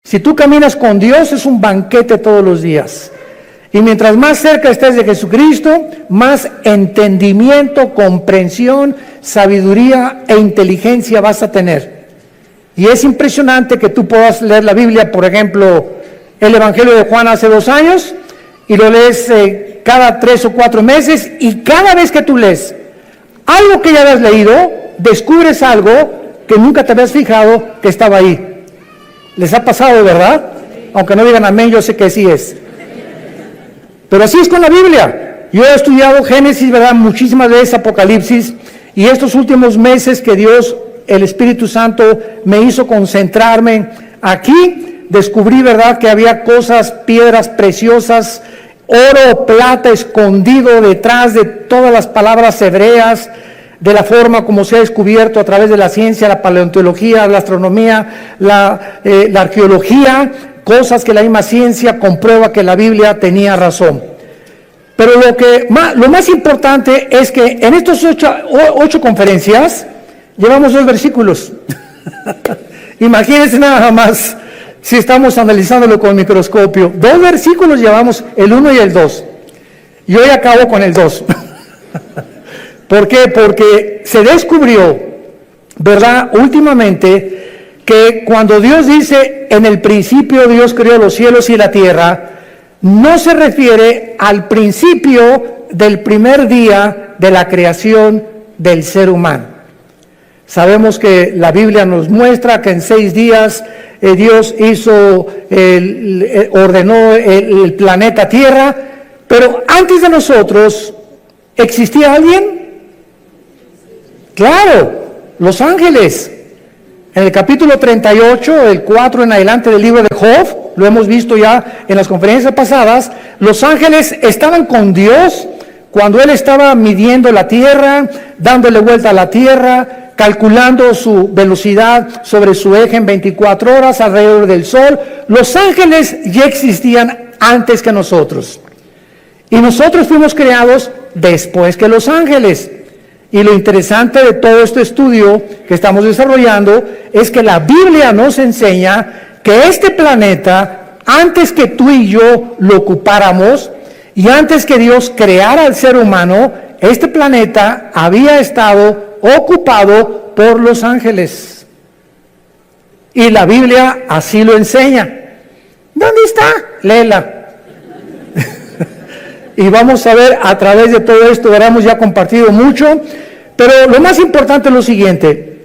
Si tú caminas con Dios, es un banquete todos los días. Y mientras más cerca estés de Jesucristo, más entendimiento, comprensión, sabiduría e inteligencia vas a tener. Y es impresionante que tú puedas leer la Biblia, por ejemplo, el Evangelio de Juan hace 2 años, y lo lees cada 3 o 4 meses, y cada vez que tú lees algo que ya habías leído, descubres algo que nunca te habías fijado que estaba ahí. ¿Les ha pasado, verdad? Aunque no digan amén, yo sé que sí es. Pero así es con la Biblia. Yo he estudiado Génesis, ¿verdad?, muchísimas veces, Apocalipsis, y estos últimos meses que Dios, el Espíritu Santo, me hizo concentrarme aquí, descubrí, ¿verdad?, que había cosas, piedras preciosas, oro, plata escondido detrás de todas las palabras hebreas, de la forma como se ha descubierto a través de la ciencia, la paleontología, la astronomía, la arqueología, cosas que la misma ciencia comprueba que la Biblia tenía razón. Pero lo más importante es que en estos 8 conferencias llevamos 2 versículos. Imagínense nada más si estamos analizándolo con microscopio. 2 versículos llevamos, el 1 y el 2. Y hoy acabo con el 2. ¿Por qué? Porque se descubrió, ¿verdad?, últimamente, que cuando Dios dice, en el principio Dios creó los cielos y la tierra, no se refiere al principio del primer día de la creación del ser humano. Sabemos que la Biblia nos muestra que en 6 días Dios ordenó el planeta Tierra, pero antes de nosotros, ¿existía alguien? Claro, los ángeles. En el capítulo 38, el 4 en adelante del libro de Job, lo hemos visto ya en las conferencias pasadas, los ángeles estaban con Dios cuando Él estaba midiendo la tierra, dándole vuelta a la tierra, calculando su velocidad sobre su eje en 24 horas alrededor del sol. Los ángeles ya existían antes que nosotros. Y nosotros fuimos creados después que los ángeles. Y lo interesante de todo este estudio que estamos desarrollando es que la Biblia nos enseña que este planeta, antes que tú y yo lo ocupáramos y antes que Dios creara al ser humano, este planeta había estado ocupado por los ángeles. Y la Biblia así lo enseña. ¿Dónde está? Léela. Y vamos a ver a través de todo esto, hemos ya compartido mucho, pero lo más importante es lo siguiente.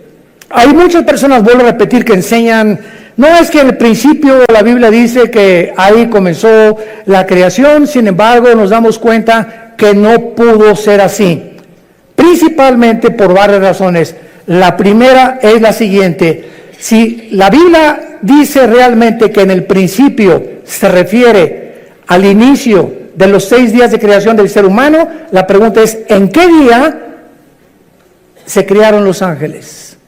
Hay muchas personas, vuelvo a repetir, que enseñan, no es que en el principio la Biblia dice que ahí comenzó la creación, sin embargo nos damos cuenta que no pudo ser así, principalmente por varias razones. La primera es la siguiente: si la Biblia dice realmente que en el principio se refiere al inicio de los 6 días de creación del ser humano, la pregunta es, ¿en qué día se crearon los ángeles?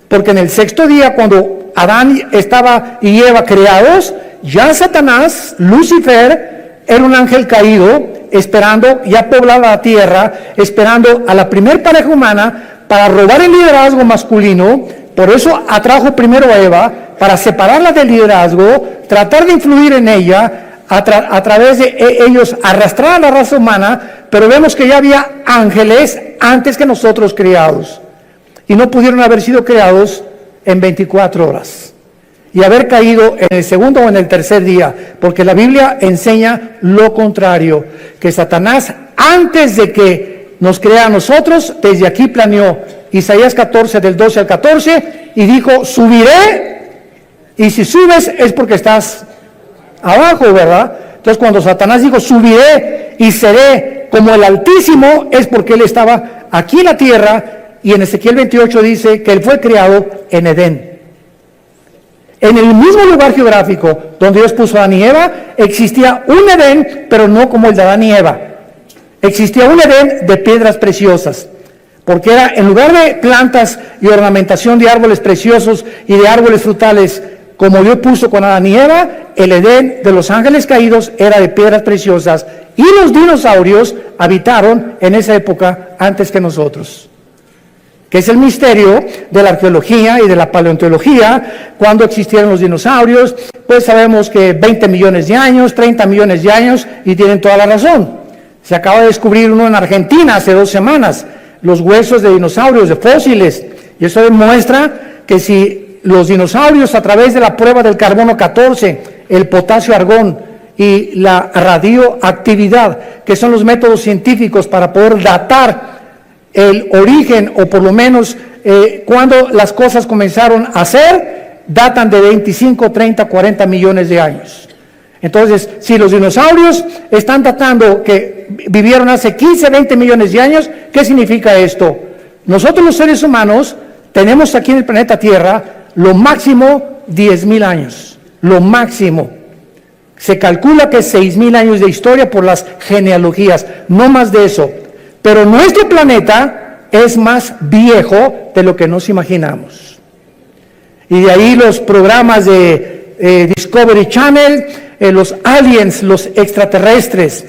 Porque en el 6º día, cuando Adán y Eva creados, ya Satanás, Lucifer, era un ángel caído, esperando, ya poblaba la tierra, esperando a la primer pareja humana para robar el liderazgo masculino. Por eso atrajo primero a Eva, para separarla del liderazgo, tratar de influir en ella, a través de ellos arrastrar a la raza humana, pero vemos que ya había ángeles antes que nosotros creados, y no pudieron haber sido creados en 24 horas, y haber caído en el 2º o en el 3er día, porque la Biblia enseña lo contrario, que Satanás, antes de que nos crea a nosotros, desde aquí planeó, Isaías 14, del 12 al 14, y dijo, subiré, y si subes es porque estás abajo, ¿verdad? Entonces cuando Satanás dijo, subiré y seré como el Altísimo, es porque él estaba aquí en la tierra, y en Ezequiel 28 dice que él fue creado en Edén. En el mismo lugar geográfico donde Dios puso a Adán y Eva, existía un Edén, pero no como el de Adán y Eva. Existía un Edén de piedras preciosas, porque era, en lugar de plantas y ornamentación de árboles preciosos y de árboles frutales, como Dios puso con Adán y Eva, el Edén de los ángeles caídos era de piedras preciosas, y los dinosaurios habitaron en esa época antes que nosotros. que es el misterio de la arqueología y de la paleontología. Cuando existieron los dinosaurios, pues sabemos que 20 millones de años, 30 millones de años, y tienen toda la razón. Se acaba de descubrir uno en Argentina hace 2 semanas, los huesos de dinosaurios, de fósiles, y eso demuestra que si los dinosaurios, a través de la prueba del carbono 14, el potasio argón y la radioactividad, que son los métodos científicos para poder datar el origen, o por lo menos cuando las cosas comenzaron a ser, datan de 25, 30, 40 millones de años. Entonces, si los dinosaurios están datando que vivieron hace 15, 20 millones de años, ¿qué significa esto? Nosotros los seres humanos tenemos aquí en el planeta Tierra lo máximo 10,000 años, lo máximo. Se calcula que 6,000 años de historia por las genealogías, no más de eso. Pero nuestro planeta es más viejo de lo que nos imaginamos. Y de ahí los programas de Discovery Channel, los aliens, los extraterrestres.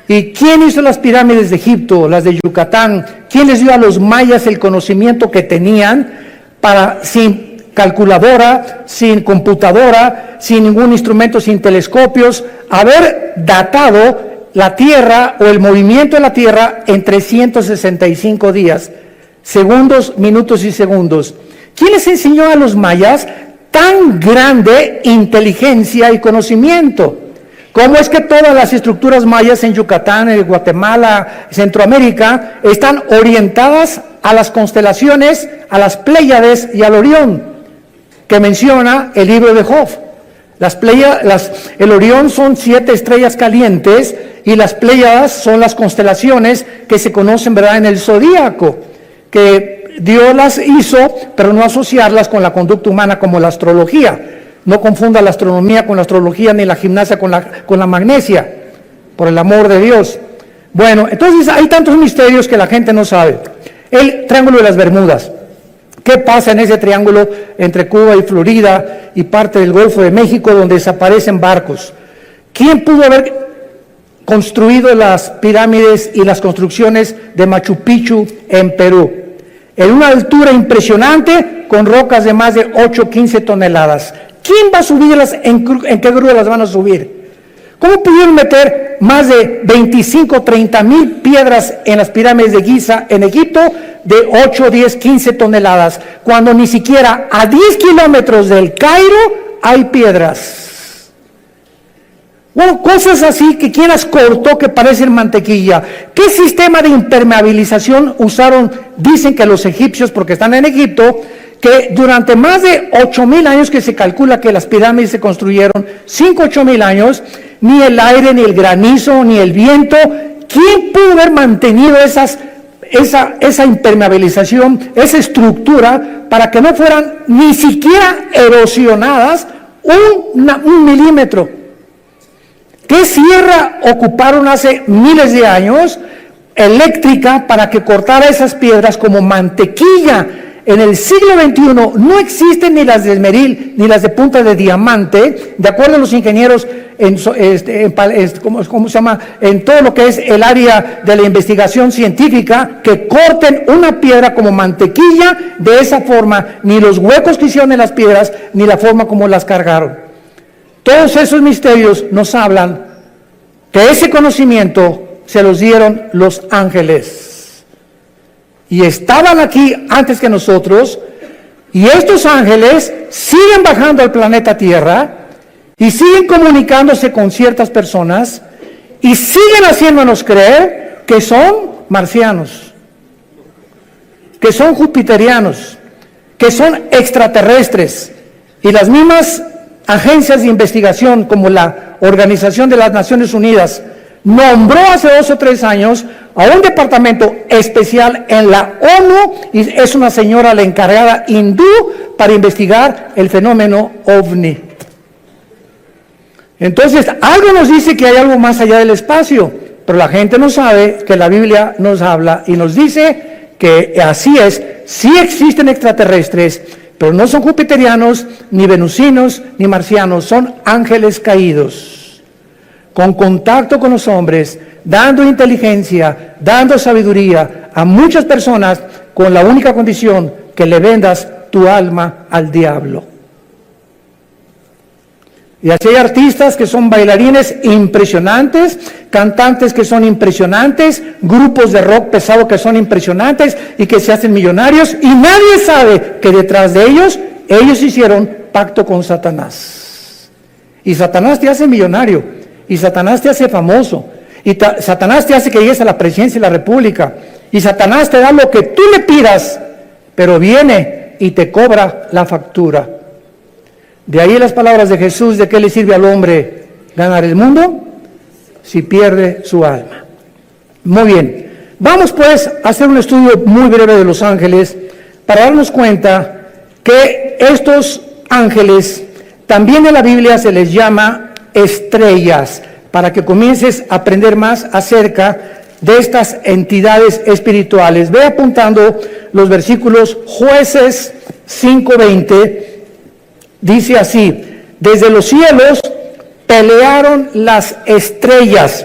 ¿Y quién hizo las pirámides de Egipto, las de Yucatán? ¿Quién les dio a los mayas el conocimiento que tenían para, sin calculadora, sin computadora, sin ningún instrumento, sin telescopios, haber datado la Tierra o el movimiento de la Tierra en 365 días, segundos, minutos y segundos? ¿Quién les enseñó a los mayas tan grande inteligencia y conocimiento? ¿Cómo es que todas las estructuras mayas en Yucatán, en Guatemala, Centroamérica, están orientadas a las constelaciones, a las Pléyades y al Orión, que menciona el libro de Job? El Orión son 7 estrellas calientes y las Pléyades son las constelaciones que se conocen, ¿verdad?, en el zodíaco, que Dios las hizo, pero no asociarlas con la conducta humana como la astrología. No confunda la astronomía con la astrología, ni la gimnasia con la magnesia, por el amor de Dios. Bueno, entonces hay tantos misterios que la gente no sabe. El Triángulo de las Bermudas. ¿Qué pasa en ese triángulo entre Cuba y Florida y parte del Golfo de México, donde desaparecen barcos? ¿Quién pudo haber construido las pirámides y las construcciones de Machu Picchu en Perú? En una altura impresionante, con rocas de más de 8, 15 toneladas. ¿Quién va a subirlas? ¿En qué grúa las van a subir? ¿Cómo pudieron meter más de 25, 30 mil piedras en las pirámides de Giza en Egipto de 8, 10, 15 toneladas, cuando ni siquiera a 10 kilómetros del Cairo hay piedras? Bueno, cosas así que quien las cortó que parecen mantequilla. ¿Qué sistema de impermeabilización usaron? Dicen que los egipcios, porque están en Egipto, que durante más de 8,000 años que se calcula que las pirámides se construyeron, 5, 8,000 años, ni el aire, ni el granizo, ni el viento, ¿quién pudo haber mantenido esa impermeabilización, esa estructura, para que no fueran ni siquiera erosionadas un milímetro? ¿Qué sierra ocuparon hace miles de años eléctrica para que cortara esas piedras como mantequilla? En el siglo XXI no existen ni las de esmeril ni las de punta de diamante, de acuerdo a los ingenieros ¿cómo se llama?, en todo lo que es el área de la investigación científica, que corten una piedra como mantequilla de esa forma, ni los huecos que hicieron en las piedras, ni la forma como las cargaron. Todos esos misterios nos hablan que ese conocimiento se los dieron los ángeles. Y estaban aquí antes que nosotros, y estos ángeles siguen bajando al planeta Tierra, y siguen comunicándose con ciertas personas, y siguen haciéndonos creer que son marcianos, que son jupiterianos, que son extraterrestres. Y las mismas agencias de investigación, como la Organización de las Naciones Unidas, nombró hace 2 o 3 años a un departamento especial en la ONU, y es una señora la encargada hindú para investigar el fenómeno OVNI. Entonces, algo nos dice que hay algo más allá del espacio, pero la gente no sabe que la Biblia nos habla y nos dice que así es. Sí existen extraterrestres, pero no son jupiterianos, ni venusinos, ni marcianos, son ángeles caídos, con contacto con los hombres, dando inteligencia, dando sabiduría a muchas personas con la única condición que le vendas tu alma al diablo. Y así hay artistas que son bailarines impresionantes, cantantes que son impresionantes, grupos de rock pesado que son impresionantes y que se hacen millonarios, y nadie sabe que detrás de ellos hicieron pacto con Satanás. Y Satanás te hace millonario, y Satanás te hace famoso, y Satanás te hace que llegues a la presidencia de la república, y Satanás te da lo que tú le pidas, pero viene y te cobra la factura. De ahí las palabras de Jesús: ¿de qué le sirve al hombre ganar el mundo si pierde su alma? Muy bien, vamos pues a hacer un estudio muy breve de los ángeles para darnos cuenta que estos ángeles también en la Biblia se les llama estrellas, para que comiences a aprender más acerca de estas entidades espirituales. Ve apuntando los versículos. Jueces 5:20 dice así: desde los cielos pelearon las estrellas,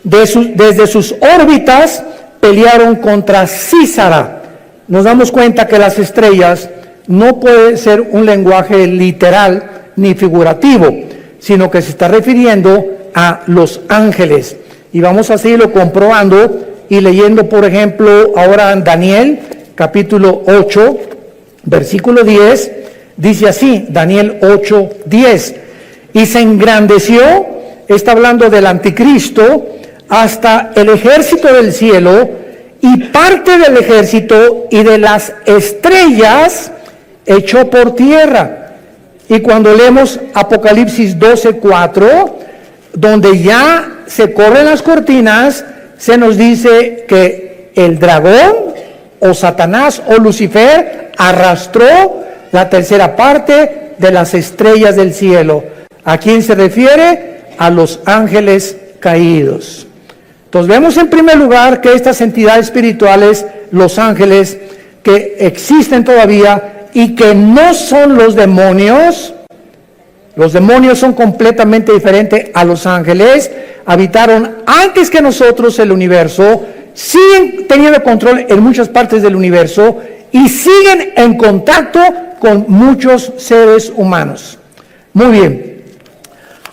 desde sus órbitas pelearon contra Císara. Nos damos cuenta que las estrellas no puede ser un lenguaje literal ni figurativo, sino que se está refiriendo a los ángeles. Y vamos a seguirlo comprobando y leyendo, por ejemplo, ahora en Daniel, capítulo 8, versículo 10, dice así, Daniel 8, 10, y se engrandeció, está hablando del anticristo, hasta el ejército del cielo, y parte del ejército y de las estrellas echó por tierra. Y cuando leemos Apocalipsis 12, 4, donde ya se corren las cortinas, se nos dice que el dragón, o Satanás, o Lucifer, arrastró la tercera parte de las estrellas del cielo. ¿A quién se refiere? A los ángeles caídos. Entonces vemos en primer lugar que estas entidades espirituales, los ángeles, que existen todavía y que no son los demonios son completamente diferentes a los ángeles, habitaron antes que nosotros el universo, siguen teniendo control en muchas partes del universo y siguen en contacto con muchos seres humanos. Muy bien.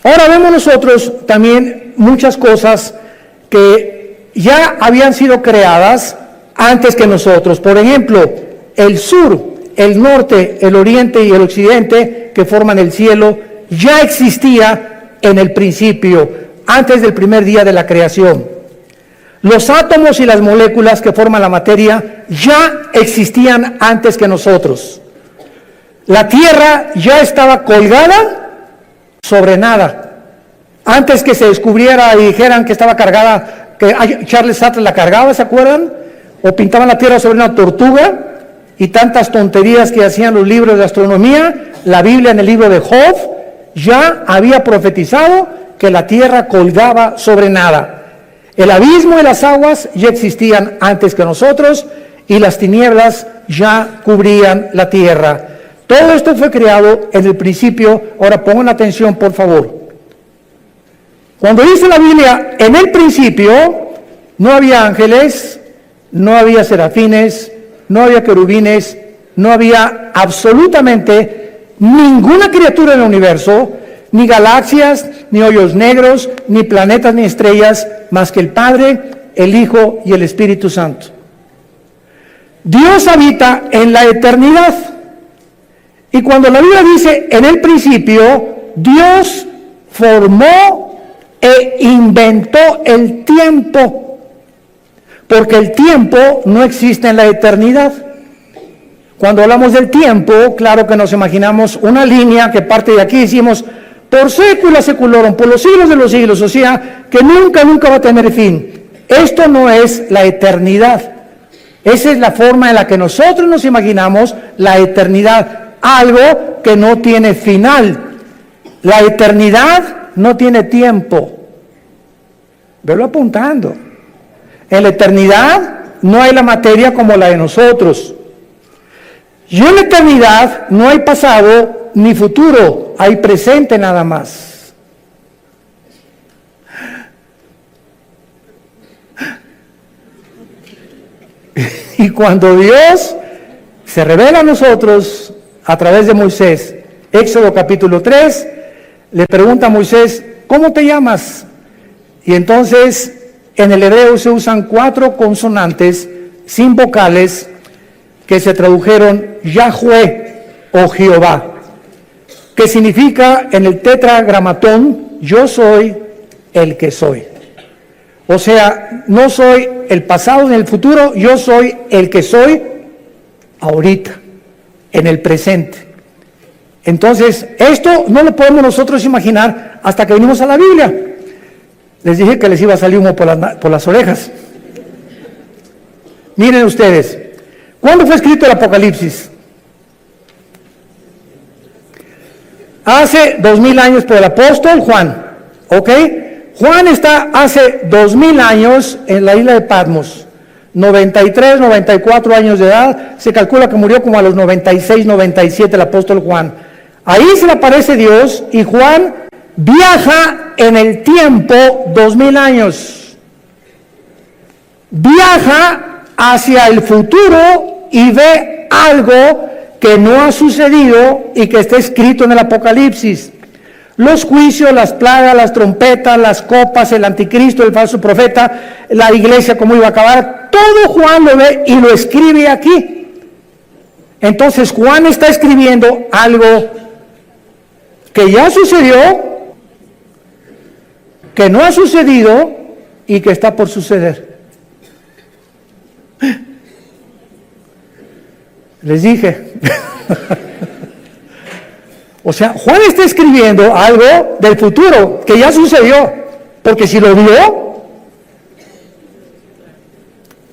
Ahora vemos nosotros también muchas cosas que ya habían sido creadas antes que nosotros. Por ejemplo, el sur, el norte, el oriente y el occidente que forman el cielo ya existía en el principio, antes del primer día de la creación. Los átomos y las moléculas que forman la materia ya existían antes que nosotros. La Tierra ya estaba colgada sobre nada. Antes que se descubriera y dijeran que estaba cargada, que Charles Sattler la cargaba, ¿se acuerdan? O pintaban la Tierra sobre una tortuga, y tantas tonterías que hacían los libros de astronomía. La Biblia en el libro de Job ya había profetizado que la Tierra colgaba sobre nada. El abismo y las aguas ya existían antes que nosotros, y las tinieblas ya cubrían la tierra. Todo esto fue creado en el principio. Ahora pongan atención, por favor. Cuando dice la Biblia, en el principio, no había ángeles, no había serafines, no había querubines, no había absolutamente ninguna criatura en el universo, ni galaxias, ni hoyos negros, ni planetas, ni estrellas, más que el Padre, el Hijo y el Espíritu Santo. Dios habita en la eternidad. Y cuando la Biblia dice en el principio, Dios formó e inventó el tiempo, porque el tiempo no existe en la eternidad. Cuando hablamos del tiempo, claro que nos imaginamos una línea que parte de aquí y decimos, por sécula seculorum, por los siglos de los siglos, o sea, que nunca va a tener fin. Esto no es la eternidad. Esa es la forma en la que nosotros nos imaginamos la eternidad, algo que no tiene final. La eternidad no tiene tiempo. Velo apuntando. En la eternidad no hay la materia como la de nosotros. Y en la eternidad no hay pasado ni futuro, hay presente nada más. Y cuando Dios se revela a nosotros a través de Moisés, Éxodo capítulo 3, le pregunta a Moisés, ¿cómo te llamas? Y entonces en el hebreo se usan 4 consonantes sin vocales que se tradujeron Yahweh o Jehová, que significa en el tetragramatón, yo soy el que soy. O sea, no soy el pasado ni el futuro, yo soy el que soy ahorita, en el presente. Entonces, esto no lo podemos nosotros imaginar hasta que venimos a la Biblia. Les dije que les iba a salir humo por las orejas. Miren ustedes, ¿cuándo fue escrito el Apocalipsis? Hace 2000 años por el apóstol Juan, ¿ok? Juan está hace 2000 años en la isla de Patmos, 93, 94 años de edad, se calcula que murió como a los 96, 97 el apóstol Juan. Ahí se le aparece Dios y Juan viaja en el tiempo 2000 años. Viaja hacia el futuro y ve algo que no ha sucedido y que está escrito en el Apocalipsis. Los juicios, las plagas, las trompetas, las copas, el anticristo, el falso profeta, la iglesia, cómo iba a acabar, todo Juan lo ve y lo escribe aquí. Entonces Juan está escribiendo algo que ya sucedió, que no ha sucedido y que está por suceder. Les dije. O sea, Juan está escribiendo algo del futuro que ya sucedió, porque si lo vio,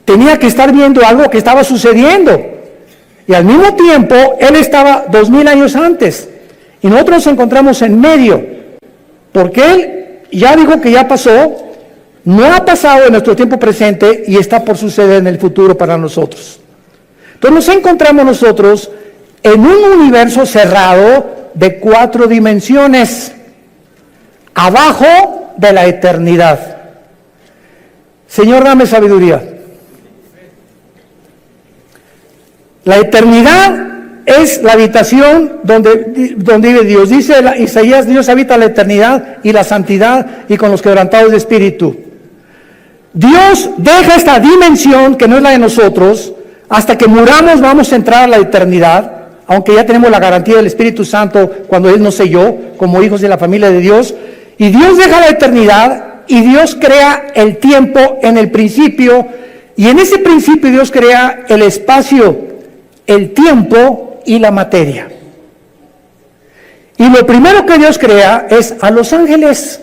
tenía que estar viendo algo que estaba sucediendo. Y al mismo tiempo, él estaba 2000 años antes. Y nosotros nos encontramos en medio, porque él ya dijo que ya pasó, no ha pasado en nuestro tiempo presente y está por suceder en el futuro para nosotros. Entonces nos encontramos nosotros en un universo cerrado de 4 dimensiones, abajo de la eternidad. Señor, dame sabiduría. La eternidad es la habitación donde vive Dios. Dice Isaías, Dios habita la eternidad y la santidad y con los quebrantados de espíritu. Dios deja esta dimensión que no es la de nosotros. Hasta que muramos vamos a entrar a la eternidad, aunque ya tenemos la garantía del Espíritu Santo cuando Él nos selló como hijos de la familia de Dios. Y Dios deja la eternidad y Dios crea el tiempo en el principio. Y en ese principio Dios crea el espacio, el tiempo y la materia. Y lo primero que Dios crea es a los ángeles.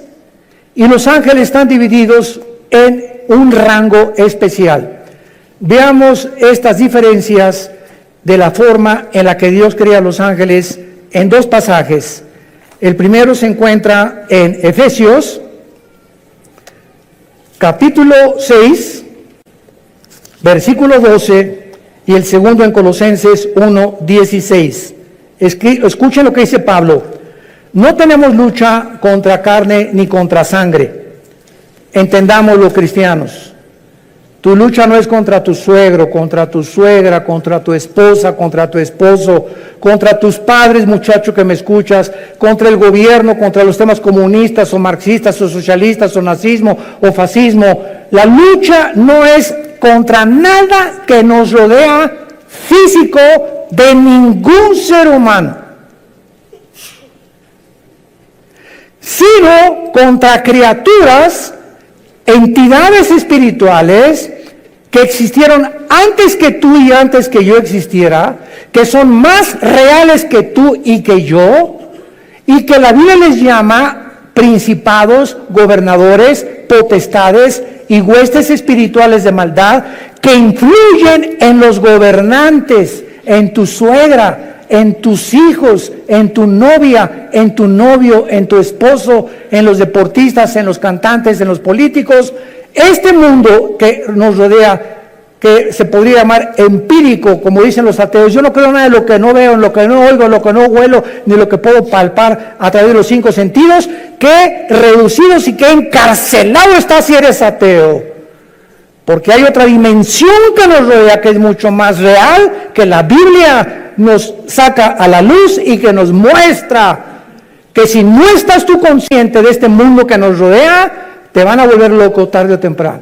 Y los ángeles están divididos en un rango especial. Veamos estas diferencias de la forma en la que Dios crea a los ángeles en 2 pasajes. El primero se encuentra en Efesios, capítulo 6, versículo 12, y el segundo en Colosenses 1, 16. Escuchen lo que dice Pablo. No tenemos lucha contra carne ni contra sangre. Entendamos los cristianos. Tu lucha no es contra tu suegro, contra tu suegra, contra tu esposa, contra tu esposo, contra tus padres, muchacho que me escuchas, contra el gobierno, contra los temas comunistas o marxistas o socialistas o nazismo o fascismo. La lucha no es contra nada que nos rodea físico de ningún ser humano, sino contra criaturas, entidades espirituales que existieron antes que tú y antes que yo existiera, que son más reales que tú y que yo, y que la Biblia les llama principados, gobernadores, potestades y huestes espirituales de maldad que influyen en los gobernantes, en tu suegra, en tus hijos, en tu novia, en tu novio, en tu esposo, en los deportistas, en los cantantes, en los políticos. Este mundo que nos rodea, que se podría llamar empírico, como dicen los ateos, yo no creo nada de lo que no veo, en lo que no oigo, en lo que no huelo, ni lo que puedo palpar a través de los 5 sentidos, qué reducidos y qué encarcelado estás si eres ateo. Porque hay otra dimensión que nos rodea que es mucho más real, que la Biblia nos saca a la luz y que nos muestra que si no estás tú consciente de este mundo que nos rodea, te van a volver loco tarde o temprano.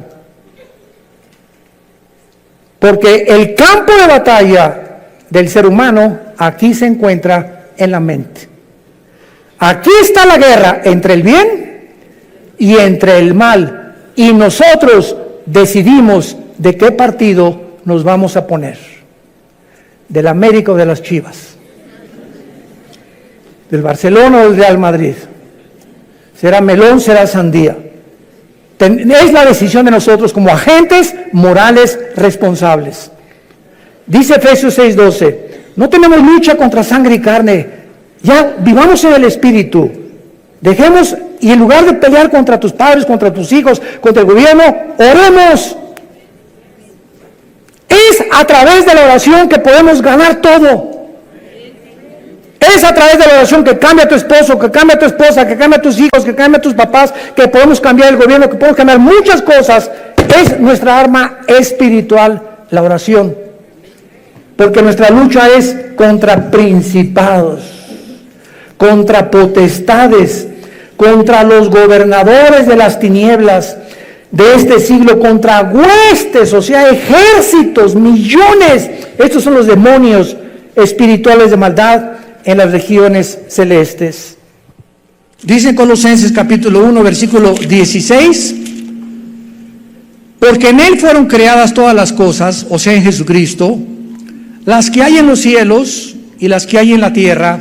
Porque el campo de batalla del ser humano aquí se encuentra en la mente. Aquí está la guerra entre el bien y entre el mal. Y nosotros decidimos de qué partido nos vamos a poner. Del América o de las Chivas. Del Barcelona o del Real Madrid. Será melón, será sandía. Es la decisión de nosotros como agentes morales responsables. Dice Efesios 6:12, no tenemos lucha contra sangre y carne, ya vivamos en el Espíritu. Dejemos, y en lugar de pelear contra tus padres, contra tus hijos, contra el gobierno, oremos. Es a través de la oración que podemos ganar todo. Es a través de la oración que cambia a tu esposo, que cambia a tu esposa, que cambia a tus hijos, que cambia a tus papás, que podemos cambiar el gobierno, que podemos cambiar muchas cosas. Es nuestra arma espiritual, la oración. Porque nuestra lucha es contra principados, contra potestades, contra los gobernadores de las tinieblas de este siglo, contra huestes, o sea, ejércitos, millones. Estos son los demonios espirituales de maldad en las regiones celestes. Dice en Colosenses capítulo 1, versículo 16, porque en Él fueron creadas todas las cosas, o sea, en Jesucristo, las que hay en los cielos y las que hay en la tierra,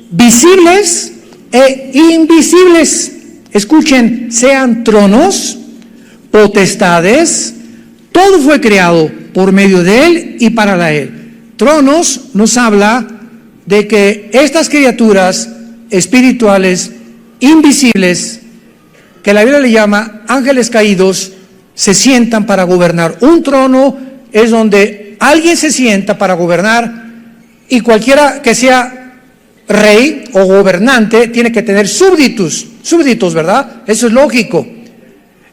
visibles e invisibles. Escuchen, sean tronos, potestades, todo fue creado por medio de Él y para Él. Tronos nos habla de que estas criaturas espirituales, invisibles, que la Biblia le llama ángeles caídos, se sientan para gobernar. Un trono es donde alguien se sienta para gobernar, y cualquiera que sea rey o gobernante tiene que tener súbditos, ¿verdad? Eso es lógico.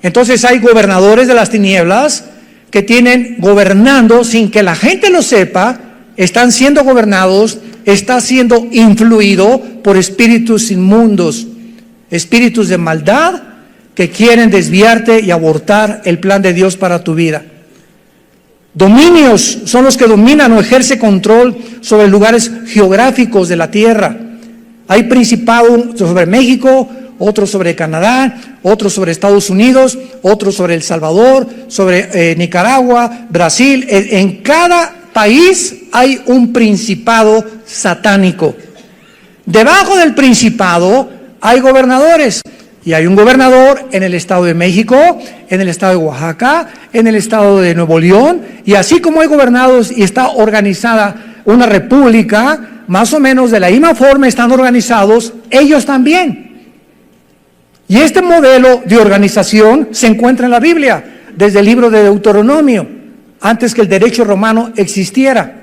Entonces hay gobernadores de las tinieblas que tienen gobernando sin que la gente lo sepa, están siendo gobernados, está siendo influido por espíritus inmundos, espíritus de maldad que quieren desviarte y abortar el plan de Dios para tu vida. Dominios son los que dominan o ejercen control sobre lugares geográficos de la tierra. Hay principado sobre México, otro sobre Canadá, otro sobre Estados Unidos, otro sobre El Salvador, sobre Nicaragua, Brasil. En cada país hay un principado satánico. Debajo del principado hay gobernadores. Y hay un gobernador en el estado de México, en el estado de Oaxaca, en el estado de Nuevo León, y así como hay gobernados y está organizada una república, más o menos de la misma forma están organizados ellos también. Y este modelo de organización se encuentra en la Biblia, desde el libro de Deuteronomio, antes que el derecho romano existiera.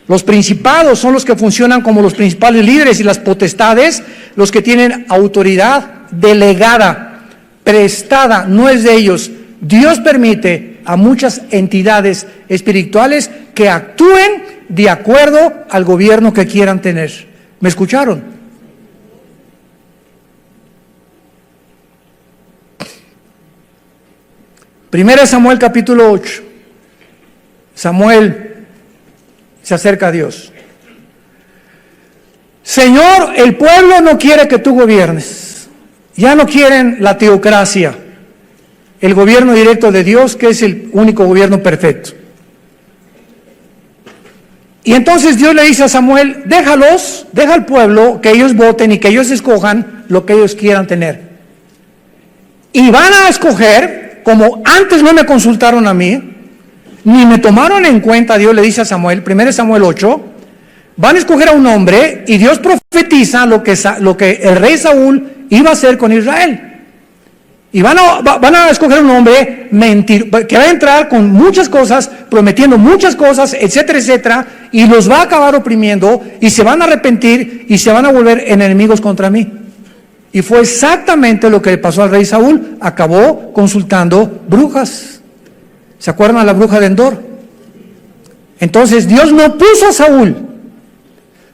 Los principados son los que funcionan como los principales líderes, y las potestades, los que tienen autoridad delegada, prestada, no es de ellos. Dios permite a muchas entidades espirituales que actúen de acuerdo al gobierno que quieran tener. ¿Me escucharon? Primera Samuel capítulo 8. Samuel se acerca a Dios. Señor, el pueblo no quiere que tú gobiernes. Ya no quieren la teocracia, el gobierno directo de Dios, que es el único gobierno perfecto. Y entonces Dios le dice a Samuel, deja al pueblo que ellos voten y que ellos escojan lo que ellos quieran tener. Y van a escoger, como antes no me consultaron a mí, ni me tomaron en cuenta, Dios le dice a Samuel, 1 Samuel 8, van a escoger a un hombre, y Dios profetiza lo que el rey Saúl iba a hacer con Israel. Y van a escoger a un hombre que va a entrar con muchas cosas, prometiendo muchas cosas, etcétera, etcétera, y los va a acabar oprimiendo, y se van a arrepentir, y se van a volver enemigos contra mí. Y fue exactamente lo que le pasó al rey Saúl. Acabó consultando brujas ¿Se acuerdan de la bruja de Endor? Entonces Dios no puso a Saúl.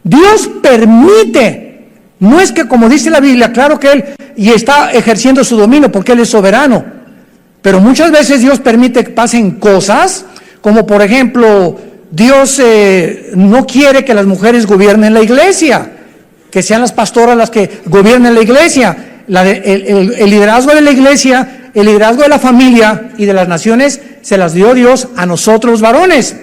Dios permite. No es que, como dice la Biblia, claro que Él y está ejerciendo su dominio porque Él es soberano. Pero muchas veces Dios permite que pasen cosas, como por ejemplo, Dios no quiere que las mujeres gobiernen la iglesia, que sean las pastoras las que gobiernen la iglesia. El liderazgo de la iglesia, el liderazgo de la familia y de las naciones se las dio Dios a nosotros los varones.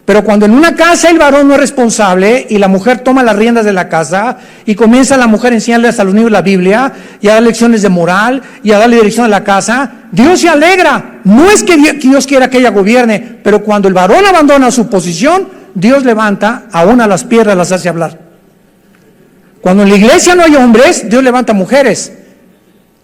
Pero cuando en una casa el varón no es responsable y la mujer toma las riendas de la casa y comienza la mujer a enseñarles a los niños la Biblia y a dar lecciones de moral y a darle dirección a la casa, Dios se alegra. No es que Dios quiera que ella gobierne, pero cuando el varón abandona su posición, Dios levanta aún a las piedras, las hace hablar. Cuando en la iglesia no hay hombres, Dios levanta mujeres.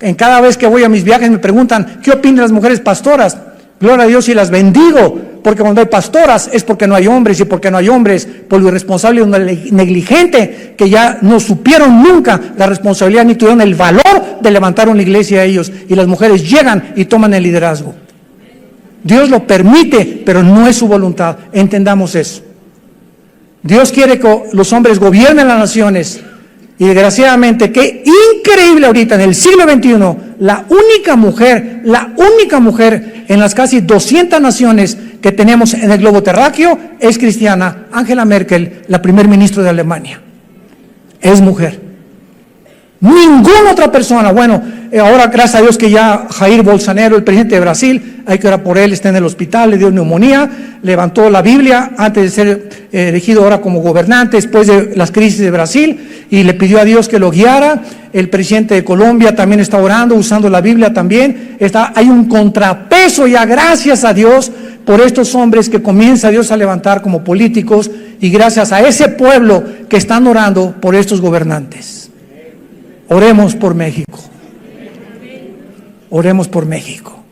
En cada vez que voy a mis viajes me preguntan, ¿qué opinan las mujeres pastoras? Gloria a Dios y las bendigo, porque cuando hay pastoras es porque no hay hombres, y porque no hay hombres por lo irresponsable y negligente, que ya no supieron nunca la responsabilidad ni tuvieron el valor de levantar una iglesia a ellos, y las mujeres llegan y toman el liderazgo. Dios lo permite, pero no es su voluntad, entendamos eso. Dios quiere que los hombres gobiernen las naciones, y desgraciadamente, qué increíble ahorita en el siglo XXI, la única mujer en las casi 200 naciones que tenemos en el globo terráqueo es cristiana. Angela Merkel, la primer ministro de Alemania, es mujer. Ninguna otra persona. Bueno, ahora gracias a Dios que ya Jair Bolsonaro, el presidente de Brasil, hay que orar por él, está en el hospital, le dio neumonía, levantó la Biblia antes de ser elegido ahora como gobernante, después de las crisis de Brasil, y le pidió a Dios que lo guiara. El presidente de Colombia también está orando, usando la Biblia también. Hay un contrapeso ya, gracias a Dios, por estos hombres que comienza Dios a levantar como políticos, y gracias a ese pueblo que están orando por estos gobernantes. Oremos por México. Oremos por México.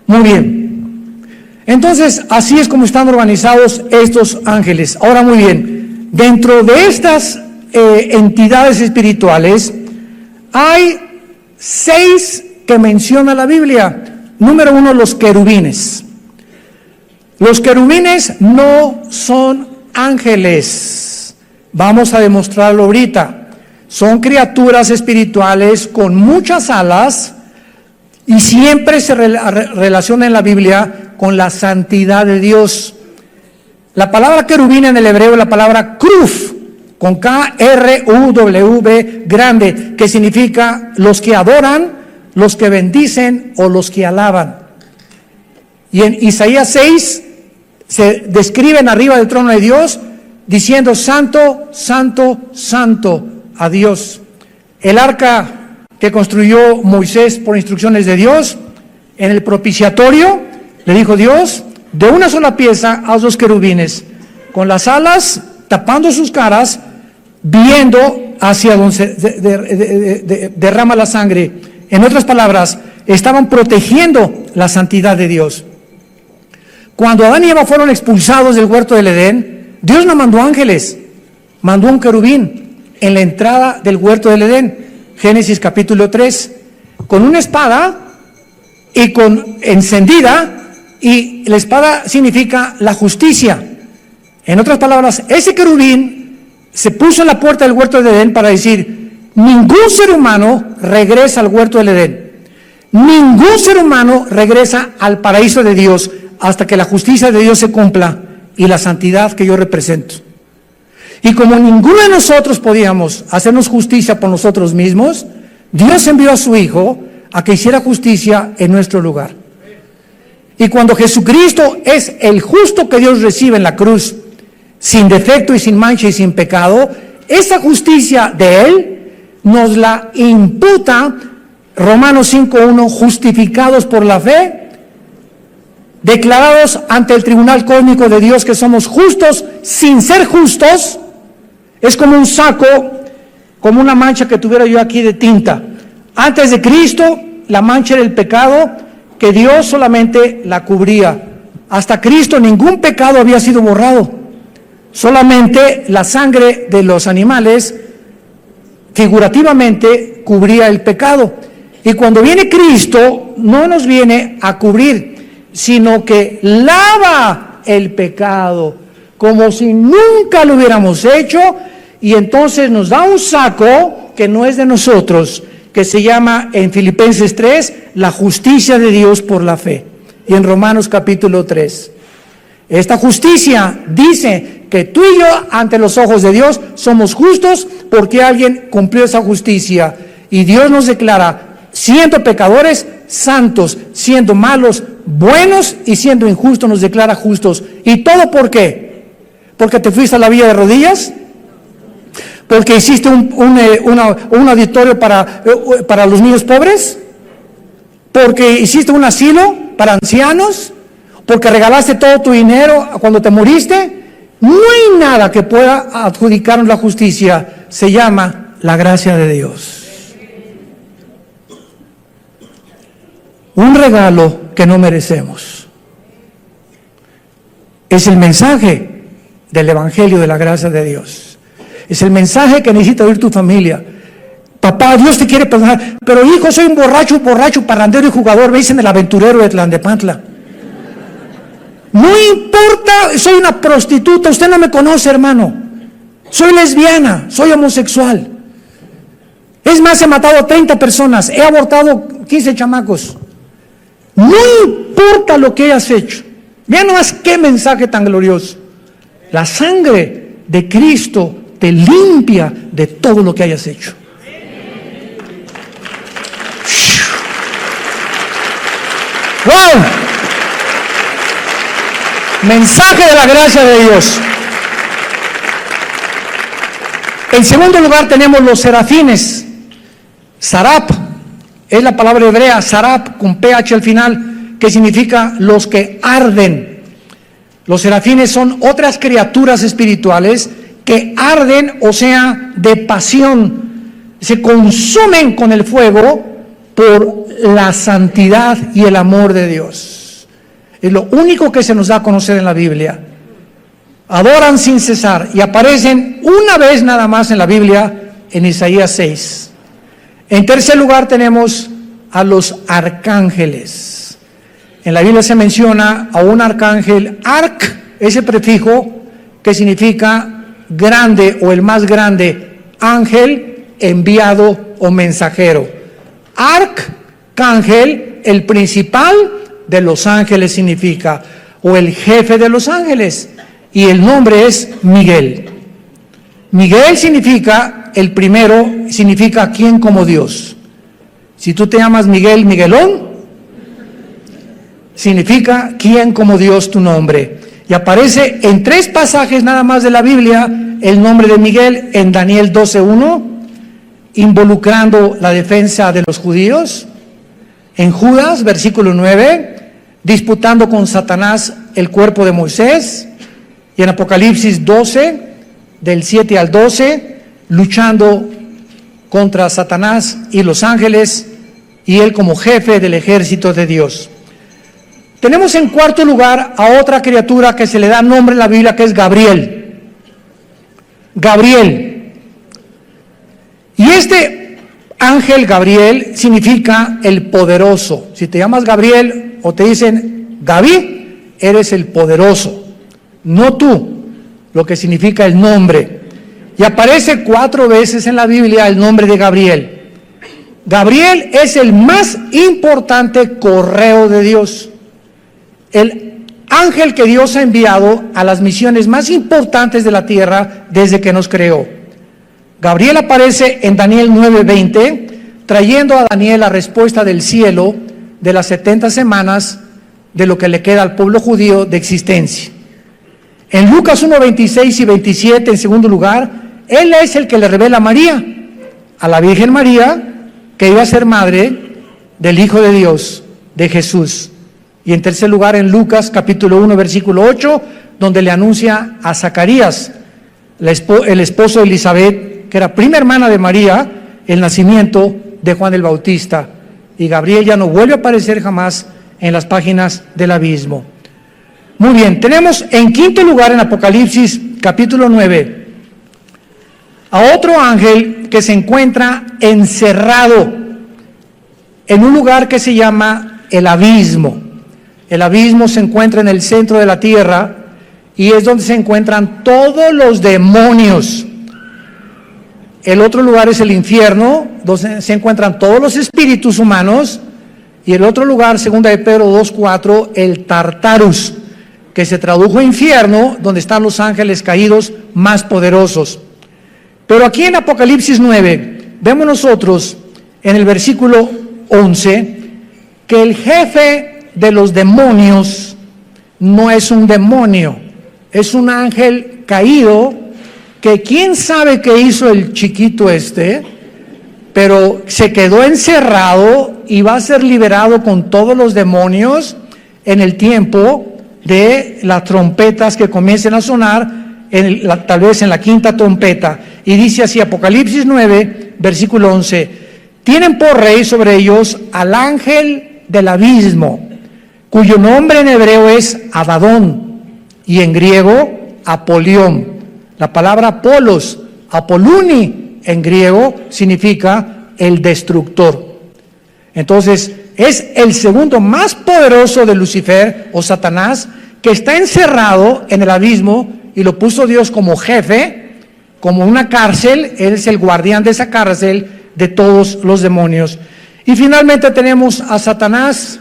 Muy bien. Entonces, así es como están organizados estos ángeles. Ahora, muy bien, dentro de estas entidades espirituales, hay 6 que menciona la Biblia. Número 1, los querubines. Los querubines no son ángeles. Vamos a demostrarlo ahorita. Son criaturas espirituales con muchas alas y siempre se relaciona en la Biblia con la santidad de Dios. La palabra querubín en el hebreo es la palabra kruf, con K-R-U-W grande, que significa los que adoran, los que bendicen o los que alaban. Y en Isaías 6 se describen arriba del trono de Dios diciendo: santo, santo, santo a Dios. El arca que construyó Moisés por instrucciones de Dios, en el propiciatorio, le dijo Dios: de una sola pieza haz 2 querubines, con las alas tapando sus caras, viendo hacia donde se derrama la sangre. En otras palabras, estaban protegiendo la santidad de Dios. Cuando Adán y Eva fueron expulsados del huerto del Edén, Dios no mandó ángeles, mandó un querubín en la entrada del huerto del Edén. Génesis capítulo 3, con una espada y encendida, y la espada significa la justicia. En otras palabras, ese querubín se puso en la puerta del huerto del Edén para decir: ningún ser humano regresa al huerto del Edén, ningún ser humano regresa al paraíso de Dios hasta que la justicia de Dios se cumpla y la santidad que yo represento. Y como ninguno de nosotros podíamos hacernos justicia por nosotros mismos, Dios envió a su Hijo a que hiciera justicia en nuestro lugar. Y cuando Jesucristo es el justo que Dios recibe en la cruz, sin defecto y sin mancha y sin pecado, esa justicia de Él nos la imputa Romanos 5:1, justificados por la fe, declarados ante el tribunal cósmico de Dios que somos justos sin ser justos. Es como un saco, como una mancha que tuviera yo aquí de tinta. Antes de Cristo, la mancha era el pecado, que Dios solamente la cubría. Hasta Cristo ningún pecado había sido borrado. Solamente la sangre de los animales, figurativamente, cubría el pecado. Y cuando viene Cristo, no nos viene a cubrir, sino que lava el pecado como si nunca lo hubiéramos hecho, y entonces nos da un saco que no es de nosotros, que se llama en Filipenses 3, la justicia de Dios por la fe, y en Romanos capítulo 3. Esta justicia dice que tú y yo ante los ojos de Dios somos justos porque alguien cumplió esa justicia, y Dios nos declara, siendo pecadores, santos, siendo malos, buenos, y siendo injustos nos declara justos. ¿Y todo por qué? ¿Porque te fuiste a la villa de rodillas? ¿Porque hiciste un auditorio para los niños pobres? ¿Porque hiciste un asilo para ancianos? ¿Porque regalaste todo tu dinero cuando te moriste? No hay nada que pueda adjudicarnos la justicia. Se llama la gracia de Dios. Un regalo que no merecemos. Es el mensaje del Evangelio de la gracia de Dios. Es el mensaje que necesita oír tu familia. Papá, Dios te quiere perdonar, pero hijo, soy un borracho, parrandero y jugador, me dicen el aventurero de Tlalnepantla. No importa, soy una prostituta, usted no me conoce, hermano. Soy lesbiana, soy homosexual. Es más, he matado a 30 personas, he abortado 15 chamacos. No importa lo que hayas hecho. Vean nomás qué mensaje tan glorioso. La sangre de Cristo te limpia de todo lo que hayas hecho. ¡Wow! Mensaje de la gracia de Dios. En segundo lugar tenemos los serafines. Sarap es la palabra hebrea, sarap con ph al final, que significa los que arden. Los serafines son otras criaturas espirituales que arden, o sea, de pasión, se consumen con el fuego por la santidad y el amor de Dios. Es lo único que se nos da a conocer en la Biblia. Adoran sin cesar y aparecen una vez nada más en la Biblia, en Isaías 6. En tercer lugar tenemos a los arcángeles. En la Biblia se menciona a un arcángel, arc, ese prefijo que significa grande o el más grande, ángel, enviado o mensajero. Arcángel, el principal de los ángeles significa, o el jefe de los ángeles, y el nombre es Miguel. Miguel significa, el primero significa quién como Dios. Si tú te llamas Miguel, Miguelón, significa quién como Dios tu nombre. Y aparece en 3 pasajes nada más de la Biblia el nombre de Miguel, en Daniel 12:1, involucrando la defensa de los judíos. En Judas, versículo 9, disputando con Satanás el cuerpo de Moisés. Y en Apocalipsis 12, del 7 al 12, luchando contra Satanás y los ángeles, y él como jefe del ejército de Dios. Tenemos en cuarto lugar a otra criatura que se le da nombre en la Biblia, que es Gabriel. Gabriel. Y este ángel Gabriel significa el poderoso. Si te llamas Gabriel o te dicen Gaby, eres el poderoso, no tú, lo que significa el nombre. Y aparece 4 veces en la Biblia el nombre de Gabriel. Gabriel es el más importante correo de Dios, el ángel que Dios ha enviado a las misiones más importantes de la tierra desde que nos creó. Gabriel aparece en Daniel 9:20, trayendo a Daniel la respuesta del cielo de las 70 semanas de lo que le queda al pueblo judío de existencia. En Lucas 1:26 y 27, en segundo lugar, él es el que le revela a María, a la Virgen María, que iba a ser madre del Hijo de Dios, de Jesús. Y en tercer lugar, en Lucas capítulo 1, versículo 8, donde le anuncia a Zacarías, el esposo de Elizabeth, que era prima hermana de María, el nacimiento de Juan el Bautista. Y Gabriel ya no vuelve a aparecer jamás en las páginas del abismo. Muy bien, tenemos en quinto lugar en Apocalipsis capítulo 9 a otro ángel que se encuentra encerrado en un lugar que se llama el abismo. El abismo se encuentra en el centro de la tierra y es donde se encuentran todos los demonios. El otro lugar es el infierno, donde se encuentran todos los espíritus humanos. Y el otro lugar, 2 de Pedro 2:4, el Tartarus, que se tradujo infierno, donde están los ángeles caídos más poderosos. Pero aquí en Apocalipsis 9, vemos nosotros en el versículo 11, que el jefe de los demonios no es un demonio, es un ángel caído, que quién sabe qué hizo el chiquito pero se quedó encerrado y va a ser liberado con todos los demonios en el tiempo de las trompetas que comiencen a sonar, tal vez en la quinta trompeta. Y dice así, Apocalipsis 9, versículo 11, tienen por rey sobre ellos al ángel del abismo, cuyo nombre en hebreo es Abadón y en griego Apolión. La palabra Apolos, Apoluni en griego significa el destructor. Entonces es el segundo más poderoso de Lucifer o Satanás, que está encerrado en el abismo y lo puso Dios como jefe, como una cárcel. Él es el guardián de esa cárcel de todos los demonios. Y finalmente tenemos a Satanás,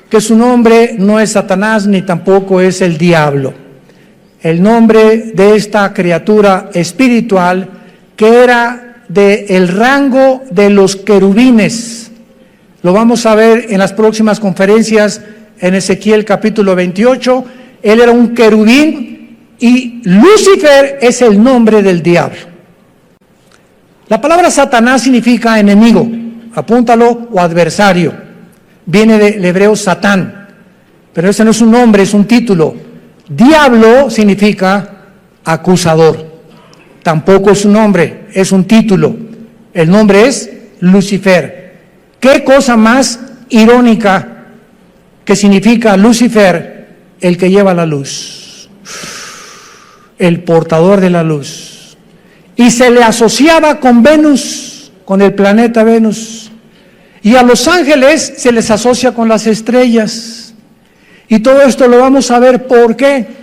que su nombre no es Satanás ni tampoco es el diablo. El nombre de esta criatura espiritual, que era del rango de los querubines. Lo vamos a ver en las próximas conferencias en Ezequiel capítulo 28. Él era un querubín y Lucifer es el nombre del diablo. La palabra Satanás significa enemigo, apúntalo, o adversario. Viene del hebreo Satán, pero ese no es un nombre, es un título. Diablo significa acusador. Tampoco es un nombre, es un título. El nombre es Lucifer. ¿Qué cosa más irónica que significa Lucifer? El que lleva la luz, el portador de la luz. Y se le asociaba con Venus, con el planeta Venus. Y a los ángeles se les asocia con las estrellas. Y todo esto lo vamos a ver por qué.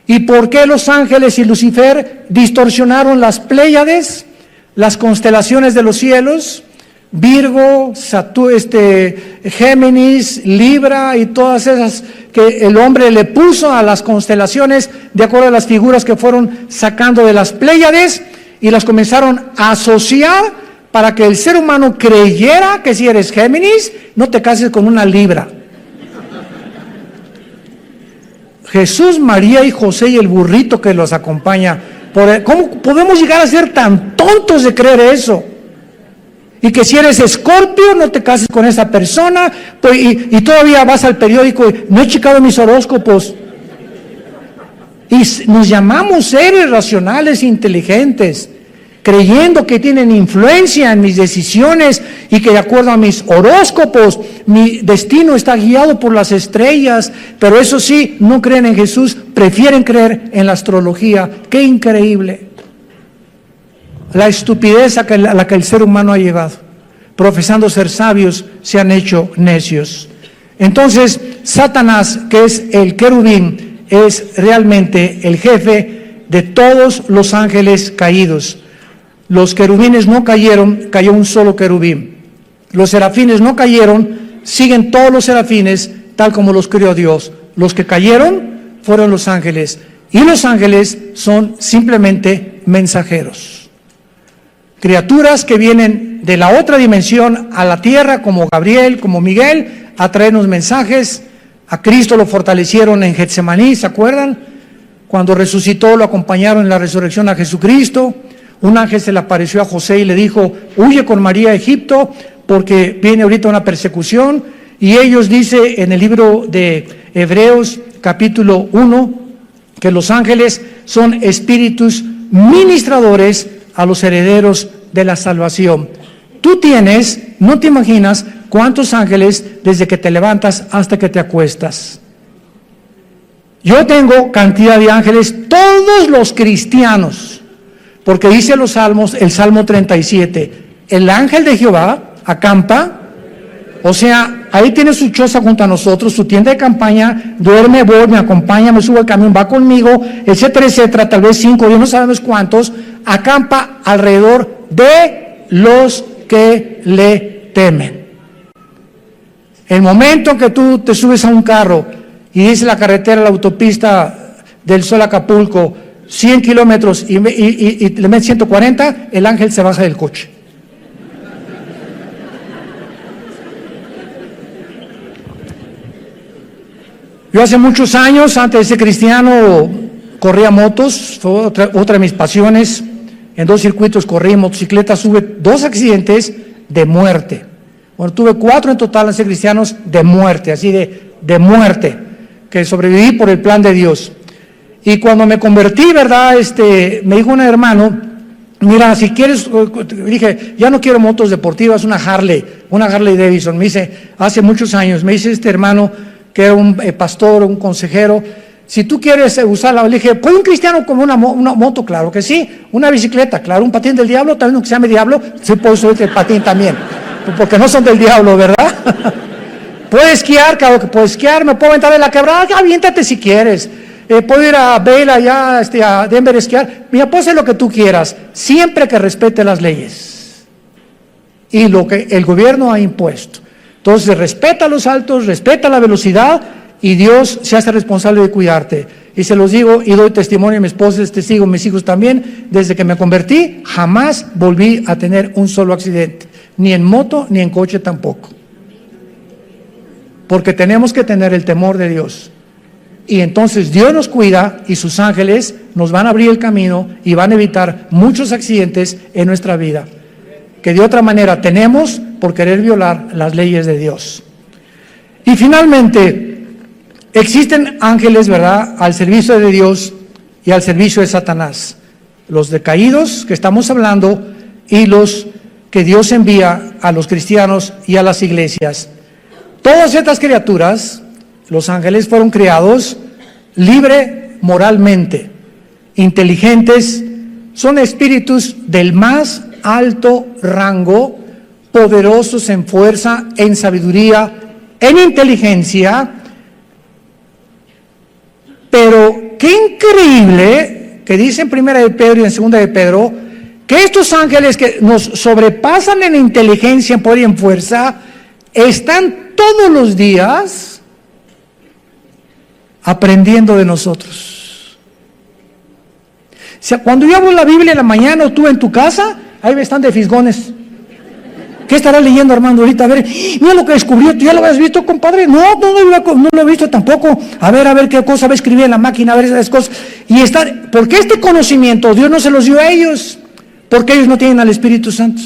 ¿Y por qué los ángeles y Lucifer distorsionaron las Pléyades, las constelaciones de los cielos? Virgo, Géminis, Libra y todas esas que el hombre le puso a las constelaciones de acuerdo a las figuras que fueron sacando de las Pléyades, y las comenzaron a asociar para que el ser humano creyera que si eres Géminis, no te cases con una Libra. Jesús, María y José y el burrito que los acompaña. ¿Cómo podemos llegar a ser tan tontos de creer eso? Y que si eres Escorpio, no te cases con esa persona, pues, y todavía vas al periódico y no he checado mis horóscopos. Y nos llamamos seres racionales, inteligentes, creyendo que tienen influencia en mis decisiones y que de acuerdo a mis horóscopos, mi destino está guiado por las estrellas, pero eso sí, no creen en Jesús, prefieren creer en la astrología. ¡Qué increíble! La estupidez a la que el ser humano ha llegado. Profesando ser sabios, se han hecho necios. Entonces, Satanás, que es el querubín, es realmente el jefe de todos los ángeles caídos. Los querubines no cayeron, cayó un solo querubín. Los serafines no cayeron, siguen todos los serafines tal como los creó Dios. Los que cayeron fueron los ángeles, y los ángeles son simplemente mensajeros. Criaturas que vienen de la otra dimensión a la tierra, como Gabriel, como Miguel, a traernos mensajes. A Cristo lo fortalecieron en Getsemaní, ¿se acuerdan? Cuando resucitó, lo acompañaron en la resurrección a Jesucristo. Un ángel se le apareció a José y le dijo, huye con María a Egipto, porque viene ahorita una persecución. Y ellos, dice en el libro de Hebreos, capítulo 1, que los ángeles son espíritus ministradores a los herederos de la salvación. Tú tienes, no te imaginas cuántos ángeles desde que te levantas hasta que te acuestas. Yo tengo cantidad de ángeles, todos los cristianos, porque dice los salmos, el Salmo 37, el ángel de Jehová acampa, o sea, ahí tiene su choza junto a nosotros, su tienda de campaña, duerme, voy, me acompaña, me sube al camión, va conmigo, etcétera, etcétera, tal vez 5, Dios no sabemos cuántos, acampa alrededor de los que le temen. El momento que tú te subes a un carro y dice la carretera, la autopista del Sol a Acapulco, 100 kilómetros y le metes 140, el ángel se baja del coche. Yo hace muchos años, antes de ser cristiano, corría motos, fue otra de mis pasiones. En 2 circuitos corrí motocicleta, tuve 2 accidentes de muerte. Bueno, tuve 4 en total al ser cristianos de muerte, así de muerte, que sobreviví por el plan de Dios. Y cuando me convertí, ¿verdad? Me dijo un hermano, mira, si quieres, dije, ya no quiero motos deportivas, una Harley Davidson. Me dice, hace muchos años, me dice este hermano, que era un pastor, un consejero, si tú quieres usarla, le dije, ¿puede un cristiano con una moto? Claro que sí. Una bicicleta, claro. Un patín del diablo, también aunque se llame diablo, sí puedo subir el patín también, porque no son del diablo, ¿verdad? ¿Puedo esquiar? Claro que puedo esquiar. ¿Me puedo aventar de la quebrada? Aviéntate si quieres. ¿Puedo ir a Bale allá, a Denver a esquiar? Mira, puedes hacer lo que tú quieras, siempre que respete las leyes y lo que el gobierno ha impuesto. Entonces, respeta los altos, respeta la velocidad y Dios se hace responsable de cuidarte. Y se los digo y doy testimonio, mi esposa es testigo, mis hijos también, desde que me convertí, jamás volví a tener un solo accidente, ni en moto, ni en coche tampoco. Porque tenemos que tener el temor de Dios. Y entonces Dios nos cuida y sus ángeles nos van a abrir el camino y van a evitar muchos accidentes en nuestra vida, que de otra manera tenemos por querer violar las leyes de Dios. Y finalmente, existen ángeles, ¿verdad?, al servicio de Dios y al servicio de Satanás. Los decaídos que estamos hablando y los que Dios envía a los cristianos y a las iglesias. Todas estas criaturas, los ángeles, fueron creados libre moralmente, inteligentes, son espíritus del más alto rango, poderosos en fuerza, en sabiduría, en inteligencia. Pero qué increíble que dice en 1 de Pedro y en 2 de Pedro que estos ángeles que nos sobrepasan en inteligencia, en poder y en fuerza, están todos los días aprendiendo de nosotros. O sea, cuando yo abro la Biblia en la mañana o tú en tu casa, ahí están de fisgones. ¿Qué estarás leyendo, Armando, ahorita? A ver, mira lo que descubrió, ¿tú ya lo habías visto, compadre? No lo he visto tampoco. A ver qué cosa va a escribir en la máquina, a ver esas cosas. Y porque este conocimiento Dios no se los dio a ellos, porque ellos no tienen al Espíritu Santo.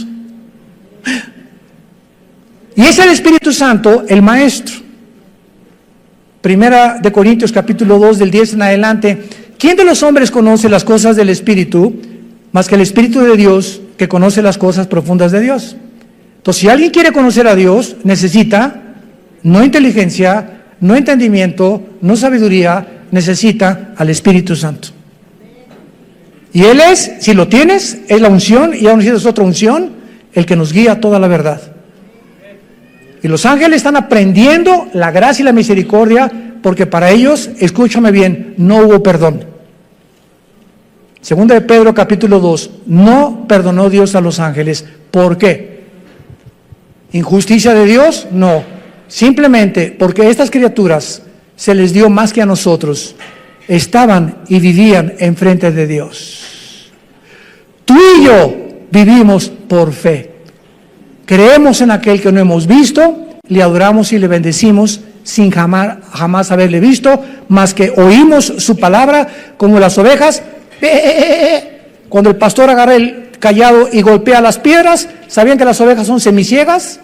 Y es el Espíritu Santo el maestro. 1 de Corintios capítulo 2 del 10 en adelante. ¿Quién de los hombres conoce las cosas del Espíritu más que el Espíritu de Dios, que conoce las cosas profundas de Dios? Entonces, si alguien quiere conocer a Dios, necesita no inteligencia, no entendimiento, no sabiduría, necesita al Espíritu Santo. Y Él es, si lo tienes, es la unción, y aún si es otra unción, el que nos guía a toda la verdad. Y los ángeles están aprendiendo la gracia y la misericordia, porque para ellos, escúchame bien, no hubo perdón. 2 de Pedro capítulo 2, no perdonó Dios a los ángeles. ¿Por qué? ¿Injusticia de Dios? No. Simplemente porque a estas criaturas se les dio más que a nosotros. Estaban y vivían enfrente de Dios. Tú y yo vivimos por fe. Creemos en aquel que no hemos visto, le adoramos y le bendecimos sin jamás haberle visto, más que oímos su palabra como las ovejas. Cuando el pastor agarra el cayado y golpea las piedras, ¿sabían que las ovejas son semiciegas?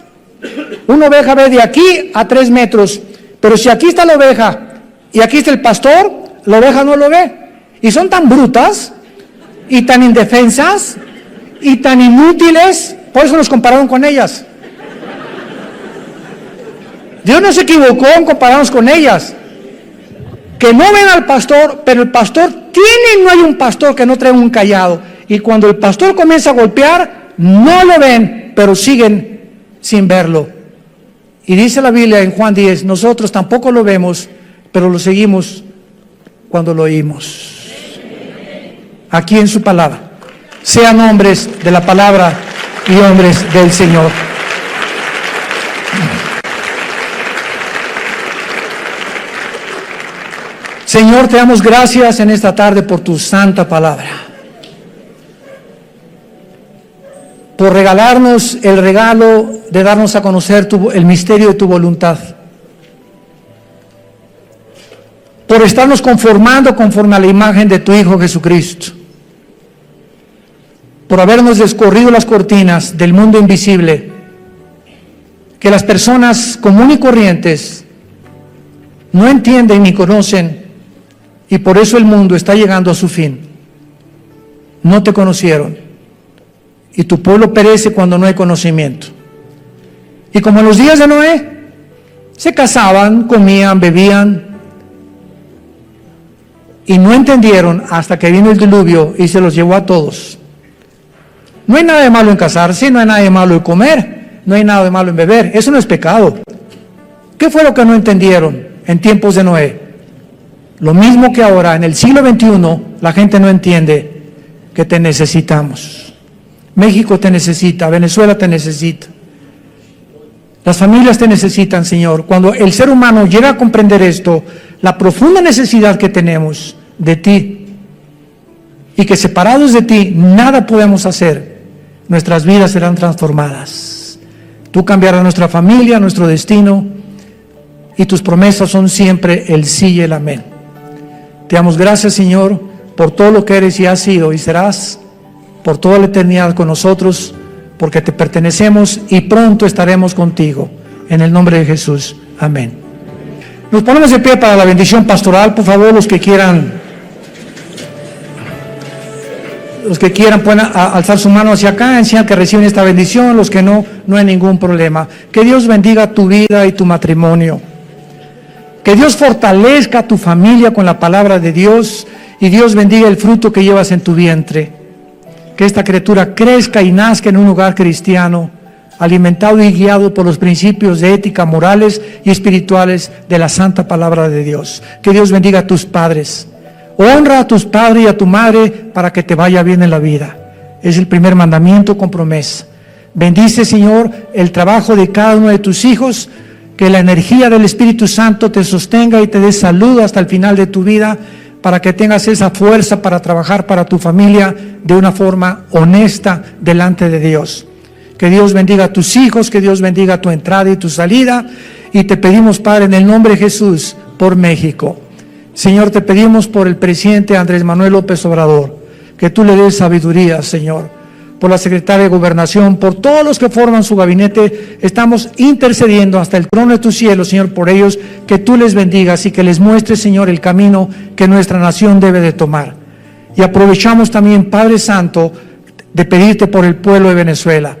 Una oveja ve de aquí a 3 metros, pero si aquí está la oveja y aquí está el pastor, la oveja no lo ve. Y son tan brutas y tan indefensas y tan inútiles, por eso nos compararon con ellas. Dios no se equivocó en compararnos con ellas, que no ven al pastor, pero el pastor no hay un pastor que no trae un cayado, y cuando el pastor comienza a golpear, no lo ven, pero siguen sin verlo. Y dice la Biblia en Juan 10, nosotros tampoco lo vemos, pero lo seguimos cuando lo oímos. Aquí en su palabra. Sean hombres de la palabra y hombres del Señor. Señor, te damos gracias en esta tarde por tu santa palabra. Por regalarnos el regalo de darnos a conocer el misterio de tu voluntad. Por estarnos conformando conforme a la imagen de tu Hijo Jesucristo. Por habernos descorrido las cortinas del mundo invisible, que las personas comunes y corrientes no entienden ni conocen, y por eso el mundo está llegando a su fin. No te conocieron, y tu pueblo perece cuando no hay conocimiento. Y como en los días de Noé, se casaban, comían, bebían, y no entendieron hasta que vino el diluvio y se los llevó a todos. No hay nada de malo en casarse, no hay nada de malo en comer, no hay nada de malo en beber, eso no es pecado. ¿Qué fue lo que no entendieron en tiempos de Noé? Lo mismo que ahora, en el siglo XXI, la gente no entiende que te necesitamos. México te necesita, Venezuela te necesita. Las familias te necesitan, Señor. Cuando el ser humano llega a comprender esto, la profunda necesidad que tenemos de ti, y que separados de ti nada podemos hacer, nuestras vidas serán transformadas. Tú cambiarás nuestra familia, nuestro destino, y tus promesas son siempre el sí y el amén. Te damos gracias, Señor, por todo lo que eres y has sido y serás por toda la eternidad con nosotros, porque te pertenecemos y pronto estaremos contigo. En el nombre de Jesús. Amén. Nos ponemos de pie para la bendición pastoral. Por favor, los que quieran pueden alzar su mano hacia acá, en señal que reciben esta bendición. Los que no, no hay ningún problema. Que Dios bendiga tu vida y tu matrimonio. Que Dios fortalezca tu familia con la palabra de Dios, y Dios bendiga el fruto que llevas en tu vientre. Que esta criatura crezca y nazca en un hogar cristiano, alimentado y guiado por los principios de ética, morales y espirituales de la santa palabra de Dios. Que Dios bendiga a tus padres. Honra a tus padres y a tu madre para que te vaya bien en la vida. Es el primer mandamiento con promesa. Bendice, Señor, el trabajo de cada uno de tus hijos. Que la energía del Espíritu Santo te sostenga y te dé salud hasta el final de tu vida, para que tengas esa fuerza para trabajar para tu familia de una forma honesta delante de Dios. Que Dios bendiga a tus hijos, que Dios bendiga tu entrada y tu salida, y te pedimos, Padre, en el nombre de Jesús, por México. Señor, te pedimos por el presidente Andrés Manuel López Obrador, que tú le des sabiduría, Señor. Por la secretaria de Gobernación, por todos los que forman su gabinete, estamos intercediendo hasta el trono de tu cielo, Señor, por ellos, que tú les bendigas y que les muestres, Señor, el camino que nuestra nación debe de tomar. Y aprovechamos también, Padre Santo, de pedirte por el pueblo de Venezuela,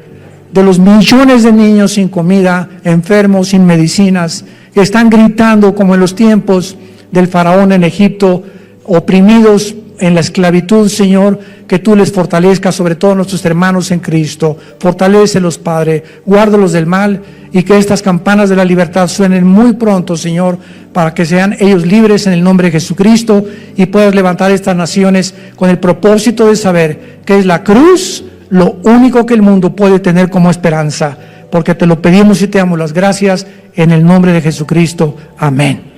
de los millones de niños sin comida, enfermos, sin medicinas, que están gritando como en los tiempos del faraón en Egipto, oprimidos en la esclavitud, Señor, que tú les fortalezcas, sobre todo nuestros hermanos en Cristo. Fortalécelos, Padre, guárdalos del mal, y que estas campanas de la libertad suenen muy pronto, Señor, para que sean ellos libres en el nombre de Jesucristo, y puedas levantar estas naciones con el propósito de saber que es la cruz lo único que el mundo puede tener como esperanza, porque te lo pedimos y te damos las gracias en el nombre de Jesucristo. Amén.